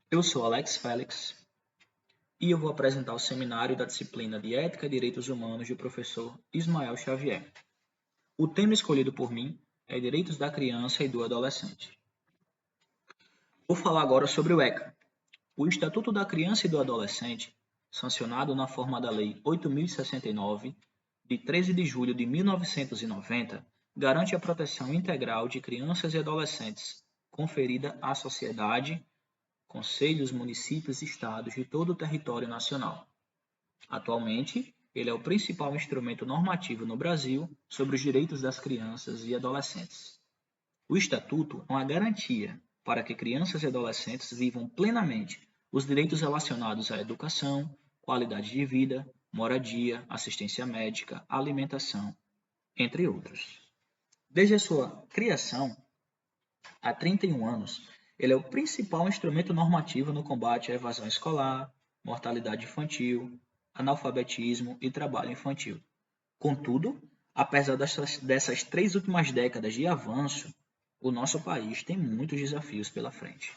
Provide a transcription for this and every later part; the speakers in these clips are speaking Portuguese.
Eu sou Alex Félix e eu vou apresentar o seminário da disciplina de Ética e Direitos Humanos do professor Ismael Xavier. O tema escolhido por mim é Direitos da Criança e do Adolescente. Vou falar agora sobre o ECA, o Estatuto da Criança e do Adolescente, sancionado na forma da Lei 8.069, de 13 de julho de 1990, garante a proteção integral de crianças e adolescentes, conferida à sociedade, conselhos, municípios e estados de todo o território nacional. Atualmente, ele é o principal instrumento normativo no Brasil sobre os direitos das crianças e adolescentes. O Estatuto é uma garantia para que crianças e adolescentes vivam plenamente os direitos relacionados à educação, qualidade de vida, moradia, assistência médica, alimentação, entre outros. Desde a sua criação, há 31 anos, ele é o principal instrumento normativo no combate à evasão escolar, mortalidade infantil, analfabetismo e trabalho infantil. Contudo, apesar dessas 3 últimas décadas de avanço, o nosso país tem muitos desafios pela frente.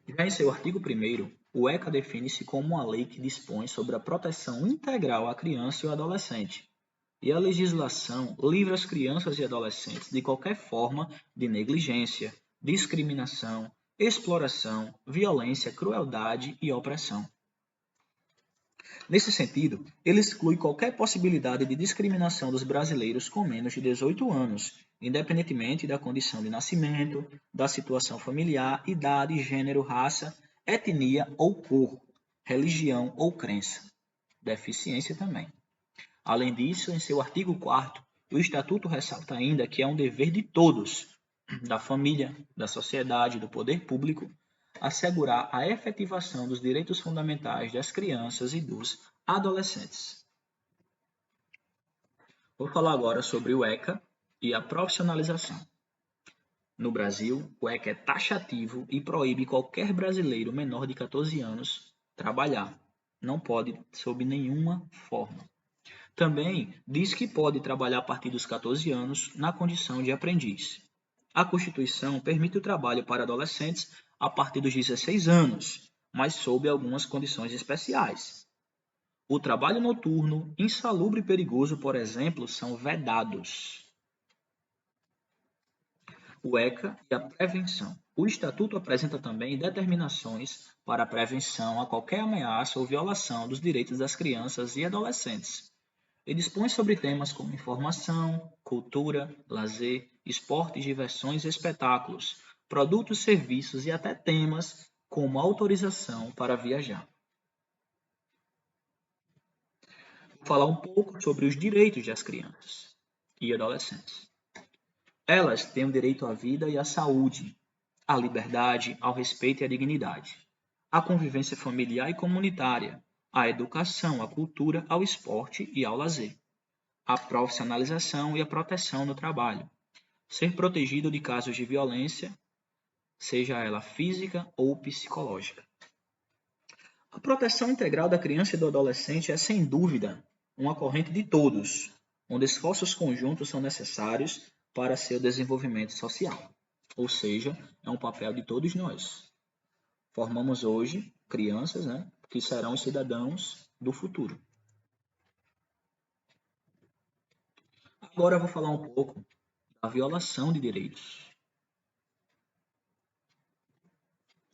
Já em seu artigo 1º, o ECA define-se como uma lei que dispõe sobre a proteção integral à criança e ao adolescente, e a legislação livra as crianças e adolescentes de qualquer forma de negligência, discriminação, exploração, violência, crueldade e opressão. Nesse sentido, ele exclui qualquer possibilidade de discriminação dos brasileiros com menos de 18 anos, independentemente da condição de nascimento, da situação familiar, idade, gênero, raça, etnia ou cor, religião ou crença, deficiência também. Além disso, em seu artigo 4º, o Estatuto ressalta ainda que é um dever de todos, da família, da sociedade, do poder público, assegurar a efetivação dos direitos fundamentais das crianças e dos adolescentes. Vou falar agora sobre o ECA e a profissionalização. No Brasil, o ECA é taxativo e proíbe qualquer brasileiro menor de 14 anos trabalhar. Não pode sob nenhuma forma. Também diz que pode trabalhar a partir dos 14 anos na condição de aprendiz. A Constituição permite o trabalho para adolescentes a partir dos 16 anos, mas sob algumas condições especiais. O trabalho noturno, insalubre e perigoso, por exemplo, são vedados. O ECA e a prevenção. O Estatuto apresenta também determinações para a prevenção a qualquer ameaça ou violação dos direitos das crianças e adolescentes. E dispõe sobre temas como informação, cultura, lazer, esportes, diversões e espetáculos, produtos, serviços e até temas como autorização para viajar. Vou falar um pouco sobre os direitos das crianças e adolescentes. Elas têm o direito à vida e à saúde, à liberdade, ao respeito e à dignidade, à convivência familiar e comunitária, à educação, à cultura, ao esporte e ao lazer, a profissionalização e a proteção no trabalho, ser protegido de casos de violência, seja ela física ou psicológica. A proteção integral da criança e do adolescente é, sem dúvida, uma corrente de todos, onde esforços conjuntos são necessários para seu desenvolvimento social. Ou seja, é um papel de todos nós. Formamos hoje crianças, que serão os cidadãos do futuro. Agora eu vou falar um pouco da violação de direitos.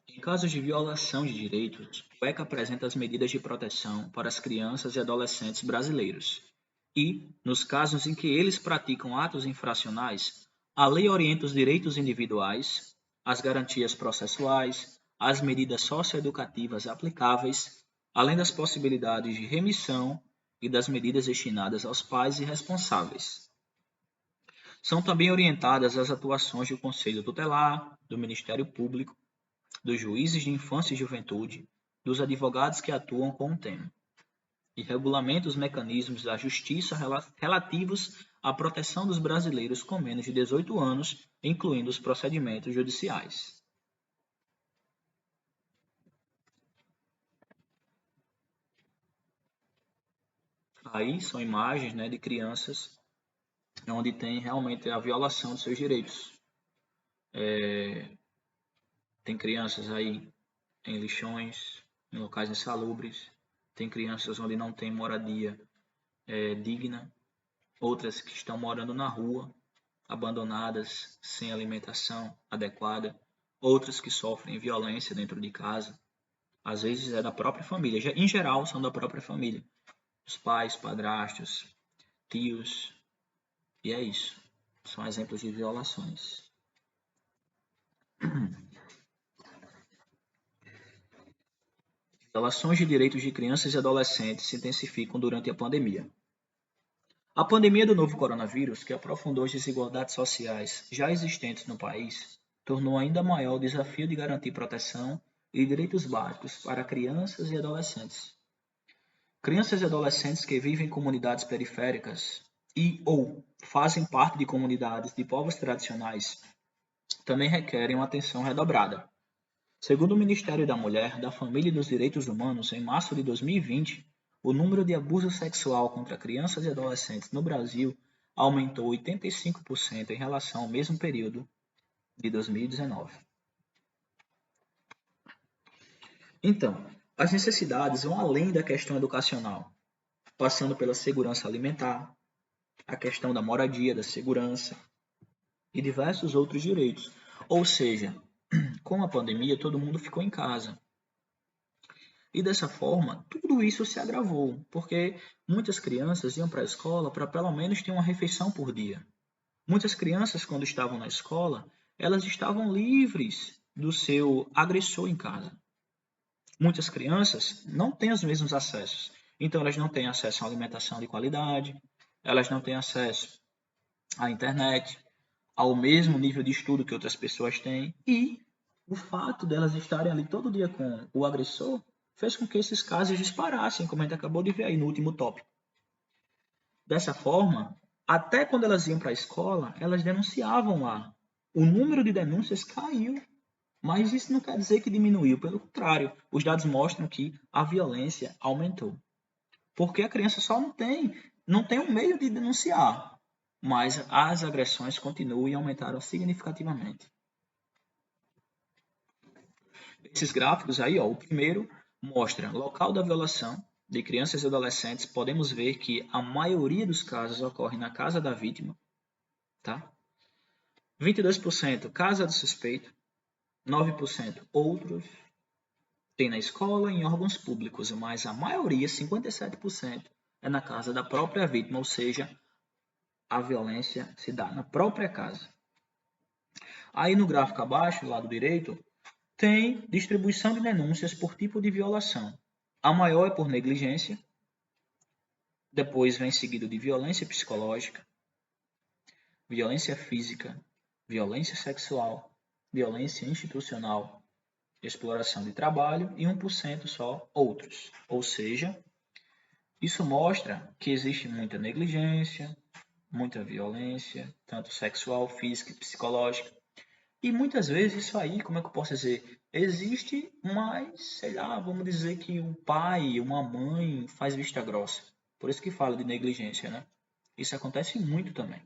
Em casos de violação de direitos, o ECA apresenta as medidas de proteção para as crianças e adolescentes brasileiros. E, nos casos em que eles praticam atos infracionais, a lei orienta os direitos individuais, as garantias processuais, as medidas socioeducativas aplicáveis, além das possibilidades de remissão e das medidas destinadas aos pais e responsáveis. São também orientadas as atuações do Conselho Tutelar, do Ministério Público, dos juízes de infância e juventude, dos advogados que atuam com o tema, e regulamenta os mecanismos da justiça relativos à proteção dos brasileiros com menos de 18 anos, incluindo os procedimentos judiciais. Aí são imagens, de crianças onde tem realmente a violação dos seus direitos. Tem crianças aí em lixões, em locais insalubres, tem crianças onde não tem moradia digna, outras que estão morando na rua, abandonadas, sem alimentação adequada, outras que sofrem violência dentro de casa, às vezes é da própria família, em geral são da própria família, os pais, padrastos, tios, e é isso. São exemplos de violações. Violações de direitos de crianças e adolescentes se intensificam durante a pandemia. A pandemia do novo coronavírus, que aprofundou as desigualdades sociais já existentes no país, tornou ainda maior o desafio de garantir proteção e direitos básicos para crianças e adolescentes. Crianças e adolescentes que vivem em comunidades periféricas ou fazem parte de comunidades de povos tradicionais também requerem uma atenção redobrada. Segundo o Ministério da Mulher, da Família e dos Direitos Humanos, em março de 2020, o número de abuso sexual contra crianças e adolescentes no Brasil aumentou 85% em relação ao mesmo período de 2019. Então, as necessidades vão além da questão educacional, passando pela segurança alimentar, a questão da moradia, da segurança e diversos outros direitos. Ou seja, com a pandemia, todo mundo ficou em casa. E dessa forma, tudo isso se agravou, porque muitas crianças iam para a escola para pelo menos ter uma refeição por dia. Muitas crianças, quando estavam na escola, elas estavam livres do seu agressor em casa. Muitas crianças não têm os mesmos acessos. Então, elas não têm acesso à alimentação de qualidade, elas não têm acesso à internet, ao mesmo nível de estudo que outras pessoas têm. E o fato delas estarem ali todo dia com o agressor fez com que esses casos disparassem, como a gente acabou de ver aí no último tópico. Dessa forma, até quando elas iam para a escola, elas denunciavam lá. O número de denúncias caiu. Mas isso não quer dizer que diminuiu, pelo contrário, os dados mostram que a violência aumentou. Porque a criança só não tem um meio de denunciar, mas as agressões continuam e aumentaram significativamente. Esses gráficos aí, ó, o primeiro mostra local da violação de crianças e adolescentes. Podemos ver que a maioria dos casos ocorre na casa da vítima, tá? 22% casa do suspeito, 9% outros, tem na escola e em órgãos públicos, mas a maioria, 57%, é na casa da própria vítima, ou seja, a violência se dá na própria casa. Aí no gráfico abaixo, lado direito, tem distribuição de denúncias por tipo de violação. A maior é por negligência, depois vem seguido de violência psicológica, violência física, violência sexual, violência institucional, exploração de trabalho e 1% só outros. Ou seja, isso mostra que existe muita negligência, muita violência, tanto sexual, física e psicológica. E muitas vezes isso aí, como é que eu posso dizer? Existe, mas, sei lá, vamos dizer que um pai, uma mãe faz vista grossa. Por isso que fala de negligência, né? Isso acontece muito também.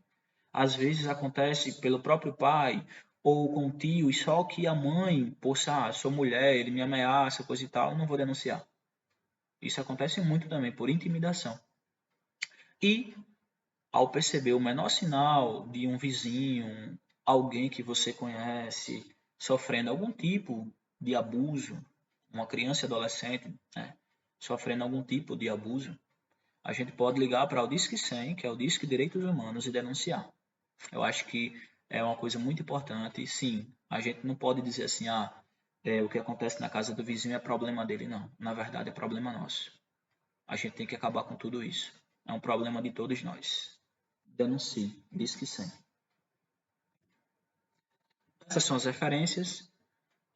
Às vezes acontece pelo próprio pai ou com o tio, e só que a mãe, poxa, sou mulher, ele me ameaça, coisa e tal, não vou denunciar. Isso acontece muito também por intimidação. E ao perceber o menor sinal de um vizinho, alguém que você conhece, sofrendo algum tipo de abuso, uma criança e adolescente, né, sofrendo algum tipo de abuso, a gente pode ligar para o Disque 100, que é o Disque Direitos Humanos, e denunciar. Eu acho que é uma coisa muito importante. E sim, a gente não pode dizer assim, o que acontece na casa do vizinho é problema dele. Não, na verdade é problema nosso. A gente tem que acabar com tudo isso. É um problema de todos nós. Denuncie, Disque 100. Essas são as referências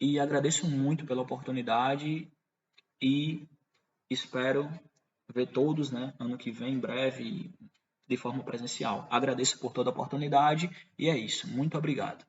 e agradeço muito pela oportunidade e espero ver todos, né, ano que vem, em breve, de forma presencial. Agradeço por toda a oportunidade e é isso. Muito obrigado.